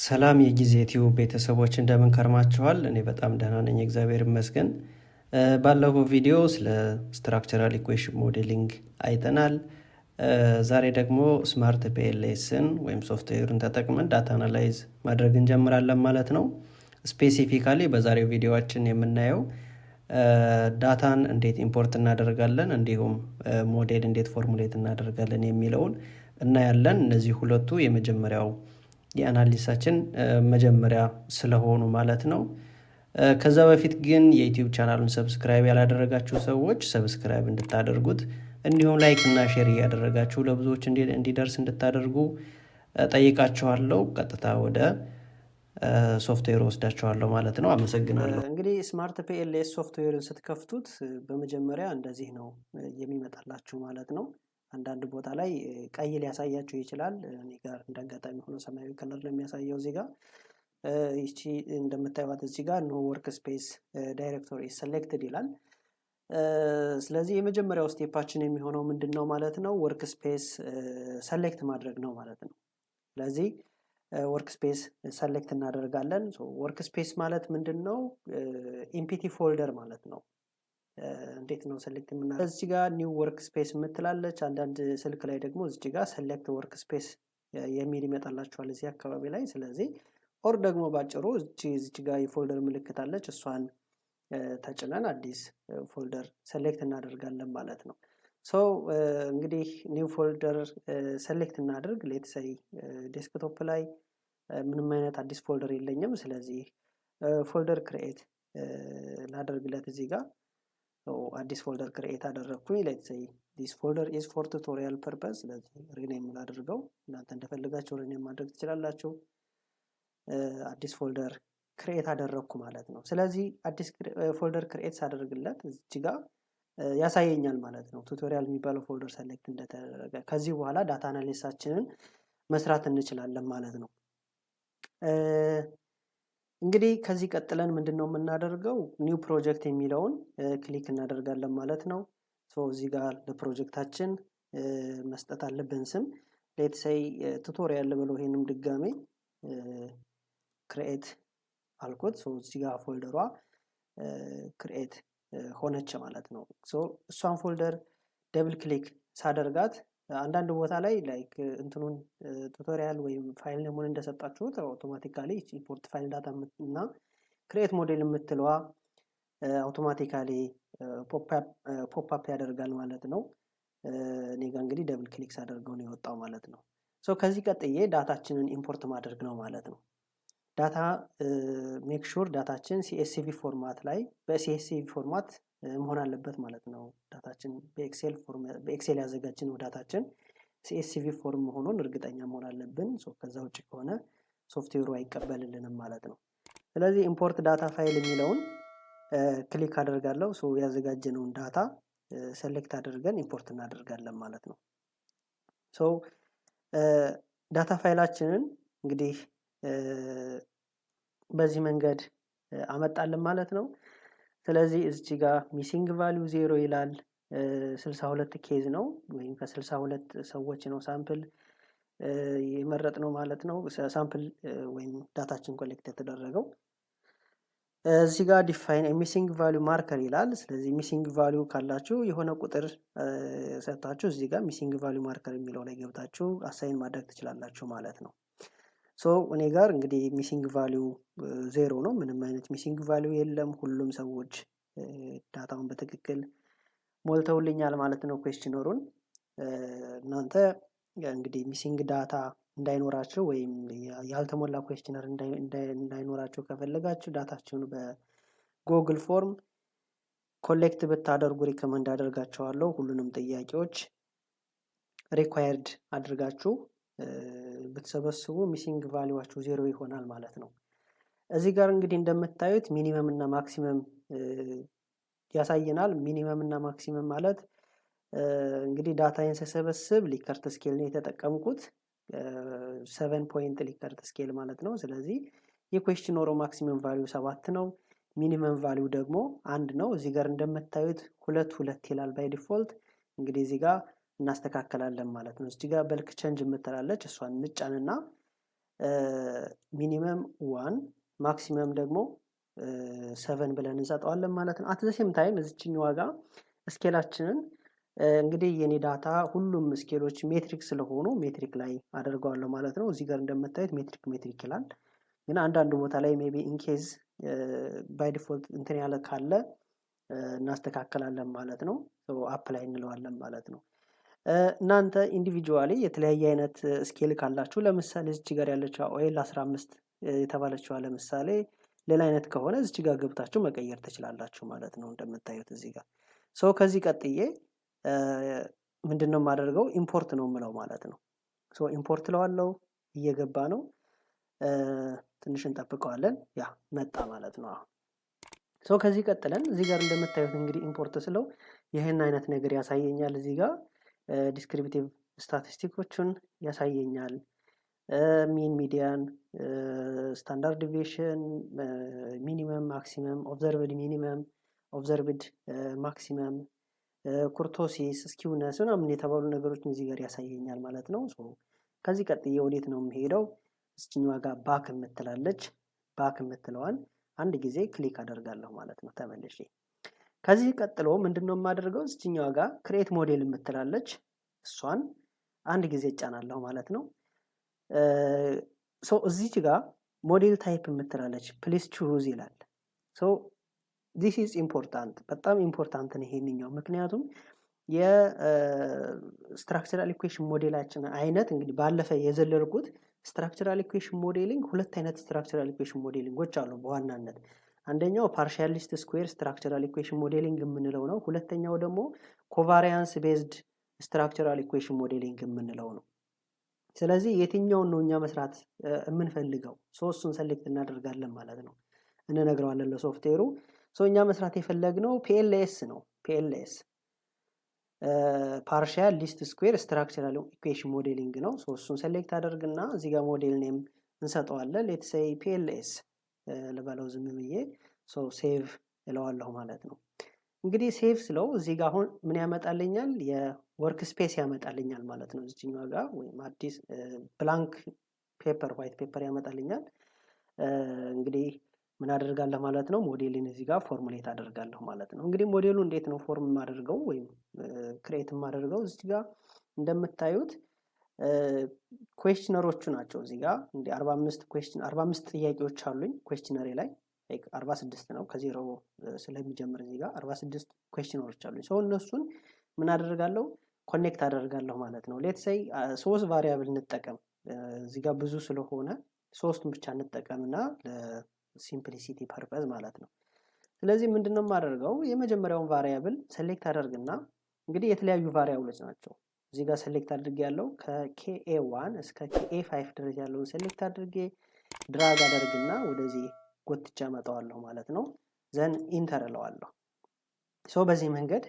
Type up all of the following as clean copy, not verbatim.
ሰላም የጊዜ ቲዩብ ቤተሰቦች እንደምን ከርማችኋል? እኔ በጣም ደህና ነኝ፣ እግዚአብሔር ይመስገን። ባለፈው ቪዲዮ ስለ ስትራክቸራል ኢኩዌሽን ሞዴሊንግ አይተናል። ዛሬ ደግሞ ስማርት ፒኤልኤስን ወይም ሶፍትዌርን ተጠቅመን ዳታ አናላይዝ ማድረግ እንጀምራለን ማለት ነው። ስፔሲፊካሊ በዛሬው ቪዲዮችን የምናየው ዳታን እንዴት ኢምፖርት እናደርጋለን እንዲሁም ሞዴል እንዴት ፎርሙሌት እናደርጋለን የሚለውን እናያለን። እነዚህ ሁለቱ የመጀመሪያው የአናሊሲሳችን መጀመሪያ ስለሆኑ ማለት ነው። ከዛ በፊት ግን የዩቲዩብ ቻናሉን ሰብስክራይብ ያላደረጋችሁ ሰዎች ሰብስክራይብ እንድታደርጉት እንዲሁም ላይክ እና ሼር እያደረጋችሁ ለብዙዎች እንዲደርስ እንድታደርጉ ጠይቃችኋለሁ። ቀጥታ ወደ ሶፍትዌር ወስዳችኋለሁ ማለት ነው። አመሰግናለሁ። እንግዲህ ስማርት ፒኤልኤስ ሶፍትዌርን ስትከፍቱት በመጀመሪያ እንደዚህ ነው የሚመጣላችሁ ማለት ነው። አንዳንድ ቦታ ላይ ቀይ ሊያሳያችሁ ይችላል። እኔ ጋር እንዳጋጣሚ ሆኖ ሰማያዊ ከለር ነው የሚያሳየው። እዚህ ጋር እቺ እንደምታዩት እዚህ ጋር ኖ ወርክ ስፔስ ዳይሬክቶሪ ሰሌክትድ ይላል። ስለዚህ የመጀመሪያው ስቴፓችን የሚሆነው ምንድነው ማለት ነው? ወርክ ስፔስ ሰሌክት ማድረግ ነው ማለት ነው። ስለዚህ ወርክ ስፔስ ሰሌክት እናደርጋለን። ወርክ ስፔስ ማለት ምንድነው? ኢምፒቲ ፎልደር ማለት ነው። እንዴት ነው ሰሌክት የምናደርገው? እዚህ ጋር ኒው ወርክ ስፔስ የምትላለች። አንዳንድ ስልክ ላይ ደግሞ እዚህ ጋር ሰሌክት ወርክ ስፔስ የሚል ይመጣላችኋል እዚህ አካባቢ ላይ። ስለዚህ ኦር ደግሞ ባጭሩ እዚህ ጋር የፎልደር ምልክት አለች፣ እሷን ተጭነን አዲስ ፎልደር ሰሌክት እናደርጋለን ማለት ነው። እንግዲህ ኒው ፎልደር ሰሌክት እናደርግ። ሌትስ ሴይ ዴስክቶፕ ላይ ምንም አይነት አዲስ ፎልደር የለኝም። ስለዚህ ፎልደር ክሬኤት ላደርግለት እዚህ ጋር አዲስ ፎልደር ክሬኤት አደረኩኝ። ሌትስ ሴይ ዲስ ፎልደር ኢዝ ፎር ቱቶሪያል ፐርፐስ። ስለዚህ ሪኔም ላድርገው። እናንተ እንደፈለጋችሁ ሪኔም ማድረግ ትችላላችሁ። አዲስ ፎልደር ክሬኤት አደረኩ ማለት ነው። ስለዚህ አዲስ ፎልደር ክሬኤት ሳደርግለት እዚህ ጋር ያሳየኛል ማለት ነው፣ ቱቶሪያል የሚባለው ፎልደር ሰሌክት እንደተደረገ። ከዚህ በኋላ ዳታ አናሊሲሳችንን መስራት እንችላለን ማለት ነው። እንግዲህ ከዚህ ቀጥለን ምንድነው የምናደርገው? ኒው ፕሮጀክት የሚለውን ክሊክ እናደርጋለን ማለት ነው። እዚህ ጋር ለፕሮጀክታችን መስጠት አለብን ስም። ሌትስ ሴይ ቱቶሪያል ልበለው። ይሄንም ድጋሜ ክሬኤት አልኩት። እዚህ ጋር ፎልደሯ ክሬኤት ሆነች ማለት ነው። እሷን ፎልደር ደብል ክሊክ ሳደርጋት አንዳንድ ቦታ ላይ ላይክ እንትኑን ቱቶሪያል ወይም ፋይል ነሙን እንደሰጣችሁት አውቶማቲካሊ ኢምፖርት ፋይል ዳታ እና ክሬት ሞዴል የምትለዋ አውቶማቲካሊ ፖፕ አፕ ያደርጋል ማለት ነው። እኔ ጋር እንግዲህ ደብል ክሊክ ሳደርገው ነው የወጣው ማለት ነው። ከዚህ ቀጥዬ ዳታችንን ኢምፖርት ማድረግ ነው ማለት ነው። ዳታ ሜክ ሹር ዳታችን ሲኤስቪ ፎርማት ላይ በሲኤስቪ ፎርማት መሆን አለበት ማለት ነው። ዳታችን በኤክሴል ያዘጋጀነው ዳታችን ሲኤስቪ ፎርም መሆኑን እርግጠኛ መሆን አለብን። ከዛ ውጭ ከሆነ ሶፍትዌሩ አይቀበልልንም ማለት ነው። ስለዚህ ኢምፖርት ዳታ ፋይል የሚለውን ክሊክ አደርጋለሁ። ያዘጋጀነውን ዳታ ሰሌክት አድርገን ኢምፖርት እናደርጋለን ማለት ነው። ዳታ ፋይላችንን እንግዲህ በዚህ መንገድ አመጣልን ማለት ነው። ስለዚህ እዚህ ጋር ሚሲንግ ቫልዩ 0 ይላል። 62 ኬዝ ነው ወይም ከ62 ሰዎች ነው ሳምፕል የመረጥነው ማለት ነው። ሳምፕል ወይም ዳታችን ኮሌክት የተደረገው። እዚህ ጋር ዲፋይን ሚሲንግ ቫልዩ ማርከር ይላል። ስለዚህ ሚሲንግ ቫልዩ ካላችሁ የሆነ ቁጥር ሰጣችሁ እዚህ ጋር ሚሲንግ ቫልዩ ማርከር የሚለው ላይ ገብታችሁ አሳይን ማድረግ ትችላላችሁ ማለት ነው። እኔ ጋር እንግዲህ ሚሲንግ ቫልዩ 0 ነው። ምንም አይነት ሚሲንግ ቫልዩ የለም። ሁሉም ሰዎች ዳታውን በትክክል ሞልተውልኛል ማለት ነው ኩዌስችነሩን። እናንተ እንግዲህ ሚሲንግ ዳታ እንዳይኖራችሁ ወይም ያልተሞላ ኩዌስችነር እንዳይኖራችሁ ከፈለጋችሁ ዳታችሁን በጉግል ፎርም ኮሌክት ብታደርጉ ሪከመንድ አደርጋችኋለሁ። ሁሉንም ጥያቄዎች ሪኳየርድ አድርጋችሁ ብትሰበስቡ ሚሲንግ ቫልዩዋችሁ 0 ይሆናል ማለት ነው። እዚህ ጋር እንግዲህ እንደምታዩት ሚኒመም እና ማክሲመም ያሳየናል። ሚኒመም እና ማክሲመም ማለት እንግዲህ ዳታዬን ስሰበስብ ሊከርት ስኬል ነው የተጠቀምኩት። 7 ፖይንት ሊከርት ስኬል ማለት ነው። ስለዚህ የኩዌስችነሩ ማክሲመም ቫልዩ 7 ነው። ሚኒመም ቫልዩ ደግሞ 1 ነው። እዚህ ጋር እንደምታዩት 2 ይላል ባይ ዲፎልት። እንግዲህ እዚህ ጋር እናስተካከላለን ማለት ነው። እዚህ ጋር በልክ ቼንጅ የምትላለች እሷን እንጫንና ሚኒመም 1 ማክሲመም ደግሞ 7 ብለን እንሰጠዋለን ማለት ነው። አት ዘ ሴም ታይም እዚችኛዋ ጋር ስኬላችንን እንግዲህ የኔ ዳታ ሁሉም ስኬሎች ሜትሪክ ስለሆኑ ሜትሪክ ላይ አደርገዋለሁ ማለት ነው። እዚህ ጋር እንደምታዩት ሜትሪክ ይላል። ግን አንዳንድ ቦታ ላይ ሜቢ ኢንኬዝ ባይ ዲፎልት እንትን ያለ ካለ እናስተካከላለን ማለት ነው። አፕላይ እንለዋለን ማለት ነው። እናንተ ኢንዲቪጁዋሊ የተለያየ አይነት ስኬል ካላችሁ ለምሳሌ እዚህ ጋር ያለችው ኦኤል 15 የተባለችው ለምሳሌ ሌላ አይነት ከሆነ እዚህ ጋር ገብታችሁ መቀየር ትችላላችሁ ማለት ነው። እንደምታዩት እዚህ ጋር ከዚህ ቀጥዬ ምንድነው የማደርገው ኢምፖርት ነው የምለው ማለት ነው። ኢምፖርት ለዋለው እየገባ ነው። ትንሽ እንጠብቀዋለን። ያ መጣ ማለት ነው። ከዚህ ቀጥለን እዚህ ጋር እንደምታዩት እንግዲህ ኢምፖርት ስለው ይህን አይነት ነገር ያሳየኛል። እዚህ ጋር ዲስክሪፕቲቭ ስታቲስቲኮችን ያሳየኛል። ሚን፣ ሚዲያን፣ ስታንዳርድ ዲቪዬሽን፣ ሚኒመም፣ ማክሲመም፣ ኦብዘርቭድ ሚኒመም፣ ኦብዘርቭድ ማክሲመም፣ ኩርቶሲስ፣ ስኪውነስ ምናምን የተባሉ ነገሮችን እዚህ ጋር ያሳየኛል ማለት ነው። ከዚህ ቀጥዬ ወዴት ነው የምሄደው? እስኪኛዋ ጋር ባክ የምትላለች ባክ የምትለዋን አንድ ጊዜ ክሊክ አደርጋለሁ ማለት ነው ተመልሼ። ከዚህ ቀጥሎ ምንድነው የማደርገው? እስኪኛዋ ጋር ክሬት ሞዴል የምትላለች እሷን አንድ ጊዜ እጫናለሁ ማለት ነው። እዚች ጋር ሞዴል ታይፕ የምትላለች ፕሊስ ቹዝ ይላል። ዲስ ኢዝ ኢምፖርታንት፣ በጣም ኢምፖርታንት ነው ይሄንኛው። ምክንያቱም የስትራክቸራል ኢኩዌሽን ሞዴላችን አይነት እንግዲህ ባለፈ የዘለልኩት ስትራክቸራል ኢኩዌሽን ሞዴሊንግ ሁለት አይነት ስትራክቸራል ኢኩዌሽን ሞዴሊንጎች አሉ በዋናነት። አንደኛው ፓርሻል ሊስት ስኩዌር ስትራክቸራል ኢኩዌሽን ሞዴሊንግ የምንለው ነው። ሁለተኛው ደግሞ ኮቫሪያንስ ቤዝድ ስትራክቸራል ኢኩዌሽን ሞዴሊንግ የምንለው ነው። ስለዚህ የትኛውን ነው እኛ መስራት የምንፈልገው? ሶስቱን ሰሌክት እናደርጋለን ማለት ነው። እንነግረዋለን ለሶፍትዌሩ። እኛ መስራት የፈለግነው ፒኤልኤስ ነው። ፒኤልኤስ ፓርሻል ሊስት ስኩዌር ስትራክቸራል ኢኩዌሽን ሞዴሊንግ ነው። እሱን ሴሌክት አደርግና እዚህ ጋር ሞዴል ኔም እንሰጠዋለን። ሌትስ ሴይ ፒኤልኤስ ልበለው ዝም ብዬ ሴቭ እለዋለሁ ማለት ነው። እንግዲህ ሴቭ ስለው እዚህ ጋር አሁን ምን ያመጣልኛል? የወርክ ስፔስ ያመጣልኛል ማለት ነው። እዚህኛው ጋር ወይም አዲስ ብላንክ ፔፐር ዋይት ፔፐር ያመጣልኛል። እንግዲህ ምን አደርጋለሁ ማለት ነው? ሞዴልን እዚህ ጋር ፎርሙሌት አደርጋለሁ ማለት ነው። እንግዲህ ሞዴሉ እንዴት ነው ፎርም የማደርገው ወይም ክሬት የማደርገው? እዚህ ጋር እንደምታዩት ኩዌስችነሮቹ ናቸው። እዚህ ጋር እንግዲህ 45 ጥያቄዎች አሉኝ ኩዌስችነሬ ላይ 46 ነው ከዜሮ ስለሚጀምር እዚህ ጋር 46 ኩዌስችነሮች አሉኝ። እነሱን ምን አደርጋለሁ? ኮኔክት አደርጋለሁ ማለት ነው። ሌትስ ሴይ 3 ቫሪያብል እንጠቀም። እዚህ ጋር ብዙ ስለሆነ 3ቱን ብቻ እንጠቀምና ሲምፕሊሲቲ ፐርፐዝ ማለት ነው። ስለዚህ ምንድነው የማደርገው? የመጀመሪያውን ቫሪያብል ሴሌክት አደርግና እንግዲህ የተለያዩ ቫሪያብሎች ናቸው። እዚህ ጋር ሴሌክት አድርጌ ያለው ከKA1 እስከ KA5 ድረስ ያለውን ሴሌክት አድርጌ ድራግ አደርግና ወደዚህ ጎትቻ አመጣዋለሁ ማለት ነው። ዘን ኢንተር እለዋለሁ። በዚህ መንገድ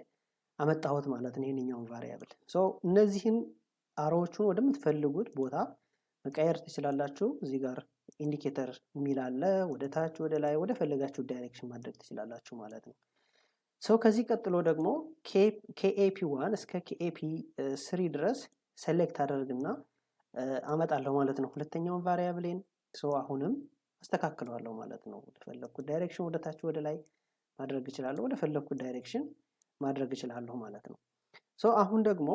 አመጣሁት ማለት ነው ይሄንኛውን ቫሪያብል። እነዚህን አሮዎቹን ወደምትፈልጉት ቦታ መቀየር ትችላላችሁ። እዚህ ጋር ኢንዲኬተር የሚል አለ። ወደ ታች፣ ወደ ላይ፣ ወደ ፈለጋችሁ ዳይሬክሽን ማድረግ ትችላላችሁ ማለት ነው። ከዚህ ቀጥሎ ደግሞ KAP1 እስከ KAP3 ድረስ ሴሌክት አደርግና አመጣለሁ ማለት ነው ሁለተኛውን ቫሪያብሌን። አሁንም አስተካክለዋለሁ ማለት ነው። ወደ ፈለኩት ዳይሬክሽን ወደ ታች፣ ወደ ላይ ማድረግ እችላለሁ። ወደ ፈለኩት ዳይሬክሽን ማድረግ እችላለሁ ማለት ነው። አሁን ደግሞ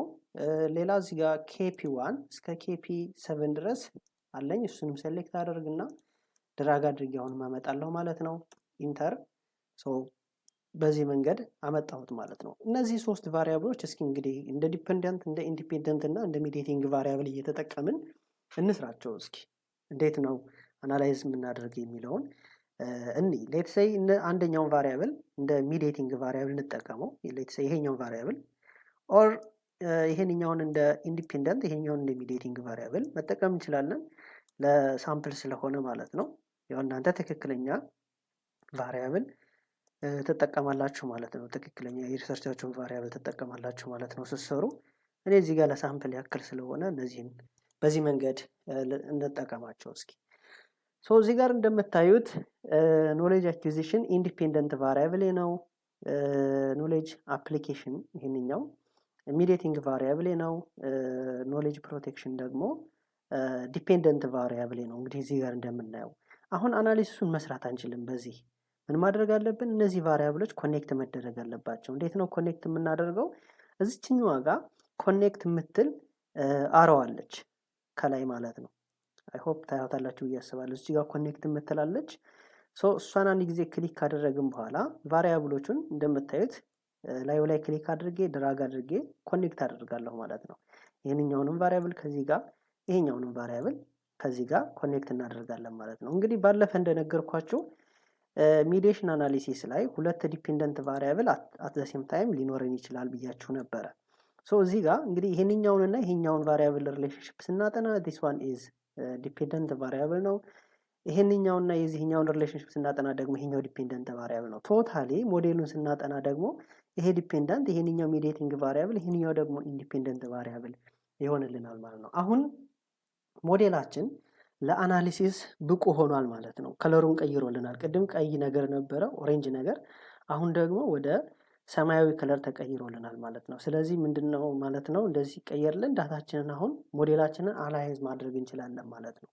ሌላ እዚህ ጋር KP1 እስከ KP7 ድረስ አለኝ። እሱንም ሴሌክት አደርግና ድራግ አድርጌ አሁንም አመጣለሁ ማለት ነው። ኢንተር። በዚህ መንገድ አመጣሁት ማለት ነው። እነዚህ 3 ቫሪያብሎች እስኪ እንግዲህ እንደ ዲፔንደንት፣ እንደ ኢንዲፔንደንት እና እንደ ሚዲዬቲንግ ቫሪያብል እየተጠቀምን እንስራቸው። እስኪ እንዴት ነው አናላይዝ የምናደርግ የሚለውን ሌትስ ሴይ አንደኛውን ቫሪያብል እንደ ሚዲዬቲንግ ቫሪያብል እንጠቀመው። ሌትስ ሴይ ይሄኛውን ቫሪያብል ኦር ይሄንኛውን እንደ ኢንዲፔንደንት ይሄኛውን እንደ ሚዲዬቲንግ ቫሪያብል መጠቀም እንችላለን። ለሳምፕል ስለሆነ ማለት ነው። ያው እናንተ ትክክለኛ ቫሪያብል ተጠቀማላችሁ ማለት ነው። ትክክለኛ የሪሰርቻችሁን ቫሪያብል ተጠቀማላችሁ ማለት ነው ስትሰሩ። እኔ እዚህ ጋር ለሳምፕል ያክል ስለሆነ እነዚህን በዚህ መንገድ እንጠቀማቸው እስኪ። እዚህ ጋር እንደምታዩት ኖሌጅ አኩዚሽን ኢንዲፔንደንት ቫሪያብል ነው። ኖሌጅ አፕሊኬሽን ይሄንኛው ሚዲዬቲንግ ቫሪያብል ነው። ኖሌጅ ፕሮቴክሽን ደግሞ ዲፔንደንት ቫሪያብል ነው። እንግዲህ እዚህ ጋር እንደምናየው አሁን አናሊሲሱን መስራት አንችልም። በዚህ ምን ማድረግ አለብን? እነዚህ ቫሪያብሎች ኮኔክት መደረግ አለባቸው። እንዴት ነው ኮኔክት የምናደርገው? እዚችኛዋ ጋር ኮኔክት የምትል አረዋለች ከላይ ማለት ነው። አይ ሆፕ ታያታላችሁ ብዬ አስባለሁ። እዚህ ጋር ኮኔክት የምትላለች። እሷን አንድ ጊዜ ክሊክ ካደረግን በኋላ ቫሪያብሎቹን እንደምታዩት ላዩ ላይ ክሊክ አድርጌ ድራግ አድርጌ ኮኔክት አደርጋለሁ ማለት ነው። ይህንኛውንም ቫሪያብል ከዚህ ጋር ይሄኛውንም ቫሪያብል ከዚህ ጋር ኮኔክት እናደርጋለን ማለት ነው። እንግዲህ ባለፈ እንደነገርኳችሁ ሚዲዬሽን አናሊሲስ ላይ ሁለት ዲፔንደንት ቫሪያብል አት ዘ ሴም ታይም ሊኖረን ይችላል ብያችሁ ነበረ። እዚህ ጋር እንግዲህ ይሄንኛውንና ይሄኛውን ቫሪያብል ሪሌሽንሺፕ ስናጠና this one is ዲፔንደንት ቫሪያብል ነው። ይሄንኛውና የዚህኛውን ሪሌሽንሺፕ ስናጠና ደግሞ ይሄኛው ዲፔንደንት ቫሪያብል ነው። ቶታሊ ሞዴሉን ስናጠና ደግሞ ይሄ ዲፔንደንት፣ ይሄንኛው ሚዲዬቲንግ ቫሪያብል፣ ይሄንኛው ደግሞ ኢንዲፔንደንት ቫሪያብል ይሆንልናል ማለት ነው። አሁን ሞዴላችን ለአናሊሲስ ብቁ ሆኗል ማለት ነው። ከለሩን ቀይሮልናል። ቅድም ቀይ ነገር ነበረ፣ ኦሬንጅ ነገር፣ አሁን ደግሞ ወደ ሰማያዊ ከለር ተቀይሮልናል ማለት ነው። ስለዚህ ምንድነው ማለት ነው? እንደዚህ ቀየርልን ዳታችንን አሁን ሞዴላችንን አናላይዝ ማድረግ እንችላለን ማለት ነው።